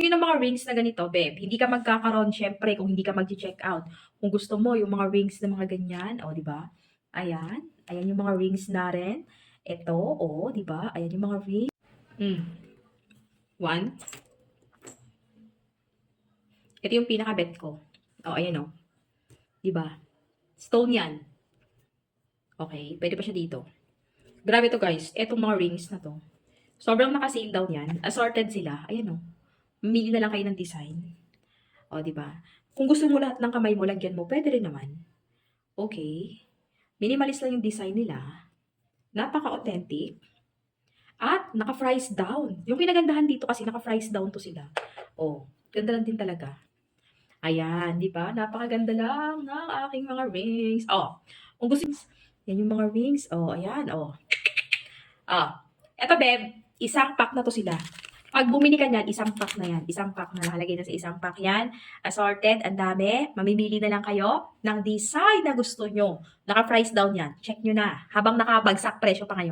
Yung mga rings na ganito, babe, hindi ka magkakaroon syempre kung hindi ka magche-check out. Kung gusto mo yung mga rings na mga ganyan, oh, 'di ba? Ayan, ayan yung mga rings na rin. Ito, oh, 'di ba? Ayan yung mga rings. Mm. One. Ito yung pinaka-bet ko. Oh, ayan oh. 'Di ba? Stone 'yan. Okay, pwede pa siya dito. Grabe to, guys. Etong mga rings na to. Sobrang naka-sale down 'yan. Assorted sila. Ayan oh. Mamili na lang kayo ng design. Oh, 'di ba? Kung gusto mo lahat ng kamay mo, lagyan mo, pwede rin naman. Okay. Minimalist lang yung design nila. Napaka-authentic. At naka-fries down. Yung pinagandahan dito kasi naka-fries down to sila. Oh, ganda lang din talaga. Ayan, di ba? Napakaganda lang ng aking mga rings. Oh, kung gusto, yan yung mga rings. Oh, ayan, oh. Ah, eto, babe, isang pack na to sila. Pag bumili ka niyan, isang pack na yan. Isang pack na nakalagay na sa isang pack yan. Assorted, ang dami. Mamimili na lang kayo ng design na gusto nyo. Naka-price down yan. Check nyo na. Habang nakabagsak presyo pa ngayon.